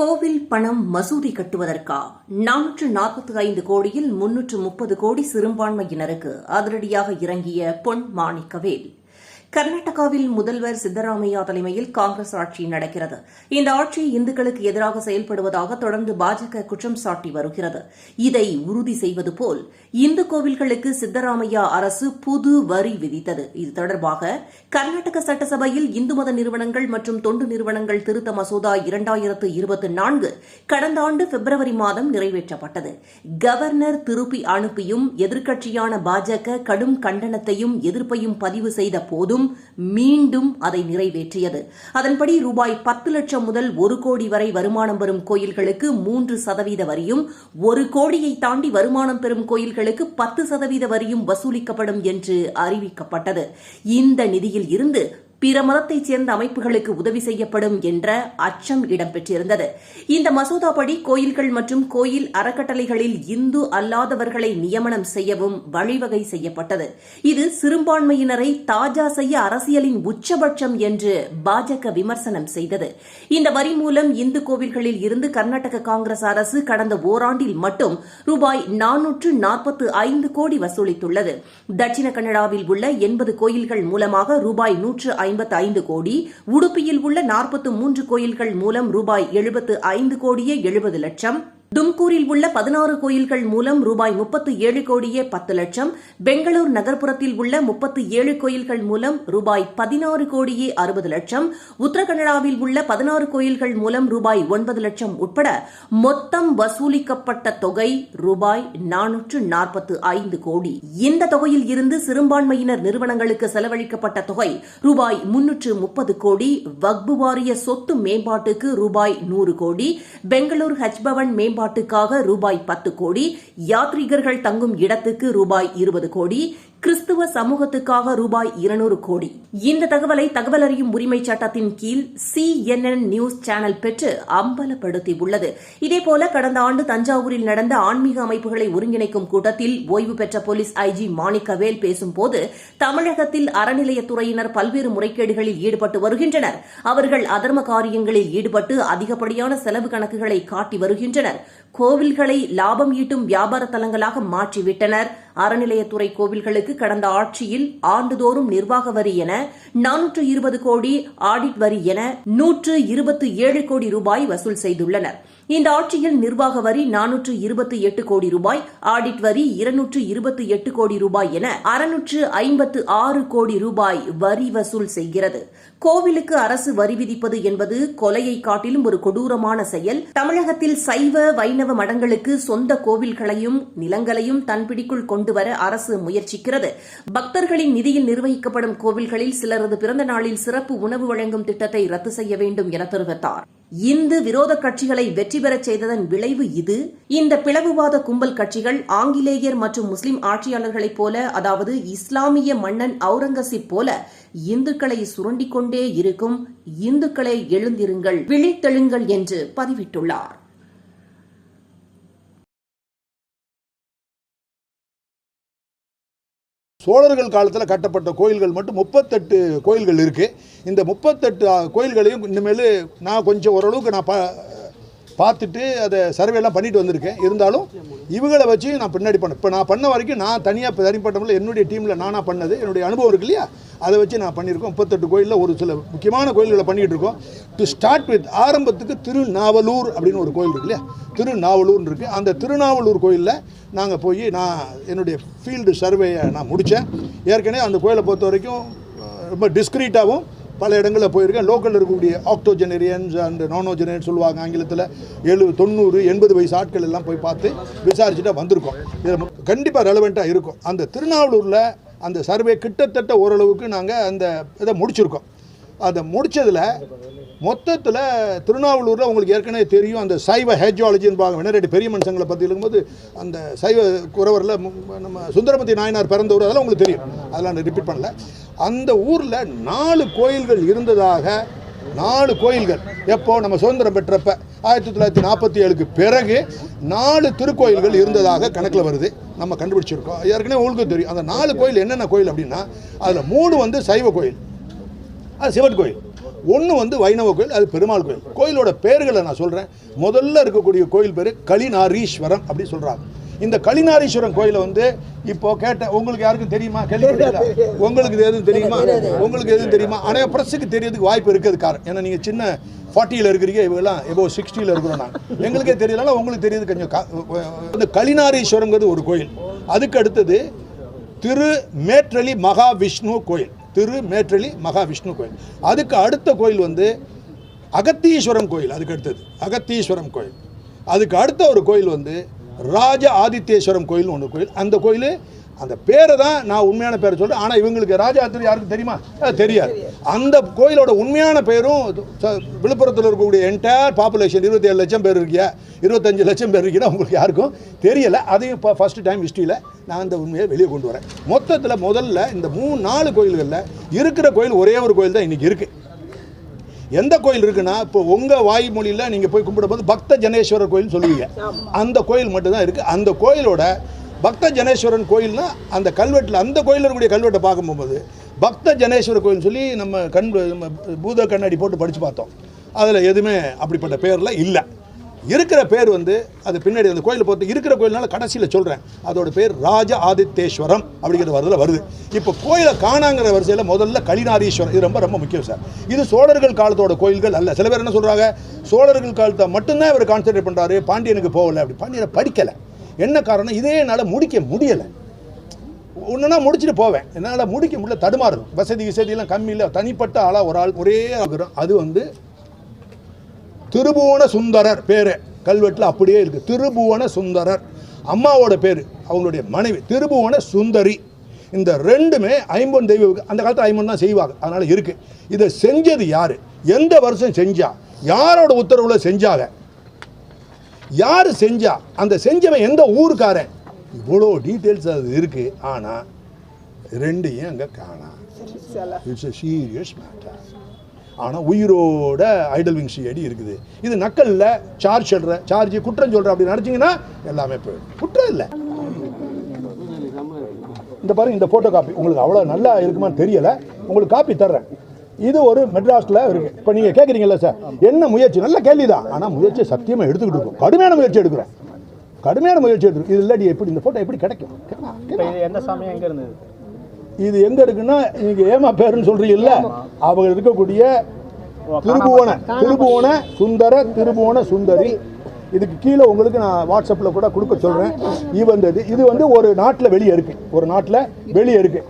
கோவில் பணம் மசூதி கட்டுவதற்கா 445 கோடியில் 330 கோடி சிறுபான்மையினருக்கு அதிரடியாக இறங்கிய பொன் மாணிக்கவேல். கர்நாடகாவில் முதல்வர் சித்தராமையா தலைமையில் காங்கிரஸ் ஆட்சி நடக்கிறது. இந்த ஆட்சி இந்துக்களுக்கு எதிராக செயல்படுவதாக தொடர்ந்து பாஜக குற்றம் சாட்டி வருகிறது. இதை உறுதி செய்வது போல் இந்து கோவில்களுக்கு சித்தராமையா அரசு புது வரி விதித்தது. இது தொடர்பாக கர்நாடக சட்டசபையில் இந்து மத நிறுவனங்கள் மற்றும் தொண்டு நிறுவனங்கள் திருத்த மசோதா 2024 கடந்த ஆண்டு பிப்ரவரி மாதம் நிறைவேற்றப்பட்டது. கவர்னர் திருப்பி அனுப்பியும் எதிர்க்கட்சியான பாஜக கடும் கண்டனத்தையும் எதிர்ப்பையும் பதிவு செய்த போதும் மீண்டும் அதை நிறைவேற்றியது. அதன்படி ரூபாய் 10 லட்சம் முதல் 1 கோடி வரை வருமானம் பெறும் கோயில்களுக்கு 3% வரியும், 1 கோடியை தாண்டி வருமானம் பெறும் கோயில்களுக்கு 10% வரியும் வசூலிக்கப்படும் என்று அறிவிக்கப்பட்டது. இந்த நிதியில் இருந்து பிற மதத்தைச் சேர்ந்த அமைப்புகளுக்கு உதவி செய்யப்படும் என்ற அச்சம் இடம்பெற்றிருந்தது. இந்த மசோதாப்படி கோயில்கள் மற்றும் கோயில் அறக்கட்டளைகளில் இந்து அல்லாதவர்களை நியமனம் செய்யவும் வழிவகை செய்யப்பட்டது. இது சிறுபான்மையினரை தாஜா செய்ய அரசியலின் உச்சபட்சம் என்று பாஜக விமர்சனம் செய்தது. இந்த வரி மூலம் இந்து கோவில்களில் இருந்து கர்நாடக காங்கிரஸ் அரசு கடந்த ஓராண்டில் மட்டும் ரூபாய் 445 கோடி வசூலித்துள்ளது. தட்சிண கன்னடாவில் உள்ள 80 கோயில்கள் மூலமாக ரூபாய் 155 கோடி, உடுப்பியில் உள்ள 43 கோயில்கள் மூலம் ரூபாய் 75 கோடியே 70 லட்சம், தும்கூரில் உள்ள 16 கோயில்கள் மூலம் ரூபாய் 37 கோடியே 10 லட்சம், பெங்களூர் நகர்ப்புறத்தில் உள்ள 37 கோயில்கள் மூலம் ரூபாய் 16 கோடியே 60 லட்சம், உத்தரகன்னடாவில் உள்ள 16 கோயில்கள் மூலம் ரூபாய் 9 லட்சம் உட்பட மொத்தம் வசூலிக்கப்பட்ட தொகை ரூபாய் 445 கோடி. இந்த தொகையில் இருந்து சிறுபான்மையினர் நிறுவனங்களுக்கு செலவழிக்கப்பட்ட தொகை ரூபாய் 330 கோடி, வக்பு வாரிய சொத்து மேம்பாட்டுக்கு ரூபாய் 100 கோடி, பெங்களூர் ஹஜ்பவன் மேம்பாட்டுக்காக ரூபாய் 10 கோடி, யாத்ரீகர்கள் தங்கும் இடத்துக்கு ரூபாய் 20 கோடி, கிறிஸ்துவ சமூகத்துக்காக ரூபாய் 200 கோடி. இந்த தகவலை தகவல் அறியும் உரிமை சட்டத்தின் கீழ் CNN நியூஸ் சேனல் பெற்று அம்பலப்படுத்தியுள்ளது. இதேபோல கடந்த ஆண்டு தஞ்சாவூரில் நடந்த ஆன்மீக அமைப்புகளை ஒருங்கிணைக்கும் கூட்டத்தில் ஓய்வு பெற்ற போலீஸ் IG மாணிக்கவேல் பேசும்போது, தமிழகத்தில் அறநிலையத்துறையினர் பல்வேறு முறைகேடுகளில் ஈடுபட்டு வருகின்றனர். அவர்கள் அதர்ம காரியங்களில் ஈடுபட்டு அதிகப்படியான செலவு கணக்குகளை காட்டி வருகின்றனர். கோவில்களை லாபம் ஈட்டும் வியாபார தலங்களாக மாற்றிவிட்டனர். அறநிலையத்துறை கோவில்களுக்கு கடந்த ஆட்சியில் ஆண்டுதோறும் நிர்வாக வரி என 420 கோடி, ஆடிட் வரி என 127 கோடி ரூபாய் வசூல் செய்துள்ளனர். இந்த ஆட்சியில் நிர்வாக வரி 428 கோடி ரூபாய், ஆடிட் வரி 228 கோடி ரூபாய் என 656 கோடி ரூபாய் வரி வசூல் செய்கிறது. கோவிலுக்கு அரசு வரி விதிப்பது என்பது கொலையை காட்டிலும் ஒரு கொடூரமான செயல். தமிழகத்தில் சைவ வைணவ மடங்களுக்கு சொந்த கோவில்களையும் நிலங்களையும் தன்பிடிக்குள் கொண்டுவர அரசு முயற்சிக்கிறது. பக்தர்களின் நிதியில் நிர்வகிக்கப்படும் கோவில்களில் சிலரது பிறந்த நாளில் சிறப்பு உணவு வழங்கும் திட்டத்தை ரத்து செய்ய வேண்டும் என தெரிவித்தார். இந்து விரோத கட்சிகளை வெற்றி பெறச் செய்ததன் விளைவு இது. இந்த பிளவுவாத கும்பல் கட்சிகள் ஆங்கிலேயர் மற்றும் முஸ்லிம் ஆட்சியாளர்களைப் போல, அதாவது இஸ்லாமிய மன்னன் அவுரங்கசீப் போல இந்துக்களை சுரண்டிக் கொண்டே இருக்கும். இந்துக்களை எழுந்திருங்கள், விழித்தெழுங்கள் என்று பதிவிட்டுள்ளார். சோழர்கள் காலத்தில் கட்டப்பட்ட கோயில்கள் மட்டும் 38 கோயில்கள் இருக்குது. இந்த 38 கோயில்களையும் இனிமேல் நான் கொஞ்சம் ஓரளவுக்கு நான் பார்த்துட்டு அதை சர்வேலாம் பண்ணிட்டு வந்திருக்கேன். இருந்தாலும் இவங்களை வச்சு நான் பின்னாடி பண்ணேன். இப்போ நான் பண்ண வரைக்கும் நான் தனியாக தனிப்பட்டமில்ல, என்னுடைய டீமில் நானாக பண்ணது, என்னுடைய அனுபவம் இருக்கு இல்லையா, அதை வச்சு நான் பண்ணியிருக்கோம். 38 கோயிலில் ஒரு சில முக்கியமான கோயில்களை பண்ணிகிட்டு இருக்கோம். டு ஸ்டார்ட் வித் ஆரம்பத்துக்கு திருநாவலூர் அப்படின்னு ஒரு கோயில் இருக்கு இல்லையா, திருநாவலூர்னு இருக்குது. அந்த திருநாவலூர் கோயிலில் நாங்கள் போய் நான் என்னுடைய ஃபீல்டு சர்வேயை நான் முடித்தேன். ஏற்கனவே அந்த கோயிலை பொறுத்த வரைக்கும் ரொம்ப டிஸ்க்ரீட்டாகவும் பல இடங்களில் போயிருக்கேன். லோக்கலில் இருக்கக்கூடிய ஆக்டோஜெனரியன்ஸ் அண்ட் நானோஜெனரியன் சொல்லுவாங்க ஆங்கிலத்தில், 70, 90, 80 வயசு ஆட்கள் எல்லாம் போய் பார்த்து விசாரிச்சுட்டு வந்திருக்கோம். இதில் கண்டிப்பாக ரெலவெண்ட்டாக இருக்கும். அந்த திருநாவலூரில் அந்த சர்வே கிட்டத்தட்ட ஓரளவுக்கு நாங்கள் அந்த இதை முடிச்சிருக்கோம். அதை முடித்ததில் மொத்தத்தில் திருநாவலூரில் உங்களுக்கு ஏற்கனவே தெரியும், அந்த சைவ ஹெஜாலஜின்னு பாங்க வெனரேடி பெரிய மனுஷங்களை பற்றி இருக்கும்போது அந்த சைவ குறவரில் நம்ம சுந்தரமூர்த்தி நாயனார் பிறந்தவர், அதெல்லாம் உங்களுக்கு தெரியும், அதெல்லாம் நான் ரிப்பீட் பண்ணல. அந்த ஊரில் 4 கோயில்கள் இருந்ததாக, 4 கோயில்கள் எப்போ நம்ம சுதந்திரம் பெற்றப்ப 1947க்கு பிறகு 4 திருக்கோயில்கள் இருந்ததாக கணக்கில் வருது. நம்ம கண்டுபிடிச்சிருக்கோம். ஏற்கனவே உங்களுக்கு தெரியும். அந்த 4 கோயில் என்னென்ன கோயில் அப்படின்னா, அதில் 3 வந்து சைவ கோயில், அது சிவன் கோயில். ஒன்று வந்து வைணவ கோயில், அது பெருமாள் கோயில். கோயிலோட பேர்களை நான் சொல்கிறேன். முதல்ல இருக்கக்கூடிய கோயில் பேர் கலிநாரீஸ்வரம் அப்படி சொல்கிறாங்க. இந்த கலிநாரீஸ்வரம் கோயிலை வந்து இப்போ கேட்டேன், உங்களுக்கு யாருக்கும் தெரியுமா? கேள்விப்பட்டீங்களா? உங்களுக்கு எதுவும் தெரியுமா? உங்களுக்கு எதுவும் தெரியுமா? ஆனால் ப்ரெஸ்ஸுக்கு தெரியறதுக்கு வாய்ப்பு இருக்குது காரணம். ஏன்னா நீங்கள் சின்ன 40ல் இருக்கிறீங்க, இவங்கெல்லாம் எபோ 60ல் இருக்கிறோம். நாங்கள் எங்களுக்கே தெரியலனா உங்களுக்கு தெரியுது கொஞ்சம். இந்த கலிநாரீஸ்வரங்கிறது ஒரு கோயில். அதுக்கு அடுத்தது திருமேற்றளி மகாவிஷ்ணு கோயில். திருமேற்றளி மகாவிஷ்ணு கோயில். அதுக்கு அடுத்த கோயில் வந்து அகத்தீஸ்வரம் கோயில். அதுக்கு அடுத்தது அகத்தீஸ்வரம் கோயில். அதுக்கு அடுத்த ஒரு கோயில் வந்து ராஜ ஆதித்யேஸ்வரம் கோயில் ஒன்று கோயில். அந்த கோயில் அந்த பேரை தான் நான் உண்மையான பேரை சொல்கிறேன். ஆனால் இவங்களுக்கு ராஜ ஆதித்ய யாருக்கும் தெரியுமா? தெரியாது. அந்த கோயிலோட உண்மையான பேரும் விழுப்புரத்தில் இருக்கக்கூடிய என்டையர் பாப்புலேஷன் 27 லட்சம் பேர் இருக்கியா, 25 லட்சம் பேர் இருக்கீங்கன்னா உங்களுக்கு யாருக்கும் தெரியலை. அதையும் இப்போ ஃபஸ்ட்டு டைம் ஹிஸ்ட்ரியில் நான் அந்த உண்மையை வெளியே கொண்டு வரேன். மொத்தத்தில் முதல்ல இந்த 3-4 கோயில்களில் இருக்கிற கோயில் ஒரே ஒரு கோயில் தான் இன்றைக்கி இருக்குது. எந்த கோயில் இருக்குன்னா, இப்போ உங்கள் வாய்மொழியில் நீங்கள் போய் கும்பிடும்போது பக்த ஜனேஸ்வரர் கோயில் சொல்லுவீங்க. அந்த கோயில் மட்டும்தான் இருக்குது. அந்த கோயிலோட பக்த ஜனேஸ்வரன் கோயில்னா அந்த கல்வெட்டில், அந்த கோயிலில் இருக்கக்கூடிய கல்வெட்டை பார்க்கும்போது பக்த ஜனேஸ்வரர் கோயில் சொல்லி நம்ம பூத கண்ணாடி போட்டு படித்து பார்த்தோம். அதில் எதுவுமே அப்படிப்பட்ட பேரில் இல்லை. இருக்கிற பேர் வந்து அது பின்னாடி அந்த கோயிலை பொறுத்து இருக்கிற கோயில்னால கடைசியில் சொல்கிறேன். அதோட பேர் ராஜ ஆதித்யேஸ்வரம் அப்படிங்கிற வரதில் வருது. இப்போ கோயிலை காணாங்கிற வரிசையில் முதல்ல கலிநாரீஸ்வரம். இது ரொம்ப ரொம்ப முக்கியம் சார். இது சோழர்கள் காலத்தோட கோயில்கள் அல்ல. சில பேர் என்ன சொல்கிறாங்க, சோழர்கள் காலத்தை மட்டும்தான் இவர் கான்சென்ட்ரேட் பண்ணுறாரு, பாண்டியனுக்கு போகலை. அப்படி பாண்டியனை படிக்கலை. என்ன காரணம்? இதே என்னால் முடிக்க முடியலை. ஒன்றுனா முடிச்சுட்டு போவேன், என்னால் முடிக்க முடியல, தடுமாறும். வசதியெல்லாம் கம்மி இல்லை. தனிப்பட்ட ஆளாக ஒரு ஆள் ஒரே ஆகிறோம். அது வந்து திருபுவன சுந்தரர் பேர் கல்வெட்டில் அப்படியே இருக்குது. திருபுவன சுந்தரர். அம்மாவோட பேர், அவங்களுடைய மனைவி திருபுவன சுந்தரி. இந்த ரெண்டுமே 50 தெய்வம். அந்த காலத்தில் 50 தான் செய்வாங்க, அதனால் இருக்குது. இதை செஞ்சது யார், எந்த வருஷம் செஞ்சா, யாரோட உத்தரவில் செஞ்சாங்க, யார் செஞ்சா, அந்த செஞ்சவன் எந்த ஊருக்காரன், இவ்வளோ டீட்டெயில்ஸ் அது இருக்குது. ஆனால் ரெண்டையும் அங்கே காணா. It's a serious matter. ஆனால் உயிரோட ஐடல் விங் சிஐடி இருக்குது. இது நக்கல்ல சார்ஜ் குற்றம் சொல்கிற அப்படி நினச்சிங்கன்னா எல்லாமே போயிடும். குற்றம் இல்லை. இந்த பாருங்க, இந்த ஃபோட்டோ காப்பி உங்களுக்கு அவ்வளோ நல்லா இருக்குமான்னு தெரியலை, உங்களுக்கு காப்பி தர்றேன். இது ஒரு மெட்ராஸில் இருக்குது. இப்போ நீங்கள் கேட்குறீங்கல்ல சார், என்ன முயற்சி? நல்ல கேள்வி தான். ஆனால் முயற்சியை சத்தியமாக எடுத்துக்கிட்டு இருக்கோம். கடுமையான முயற்சி எடுக்கிறோம். இது இல்லாடி எப்படி இந்த ஃபோட்டோ எப்படி கிடைக்கும்? எந்த சாமியம் எங்கே இருந்தது? இது எங்கே இருக்குன்னா, நீங்கள் ஏமா பேருன்னு சொல்கிறீங்கல்ல, அவங்க இருக்கக்கூடிய திருபுவன சுந்தரி. இதுக்கு கீழே உங்களுக்கு நான் வாட்ஸ்அப்பில் கூட கொடுக்க சொல்கிறேன். இது வந்து ஒரு நாட்டில் வெளியே இருக்குது.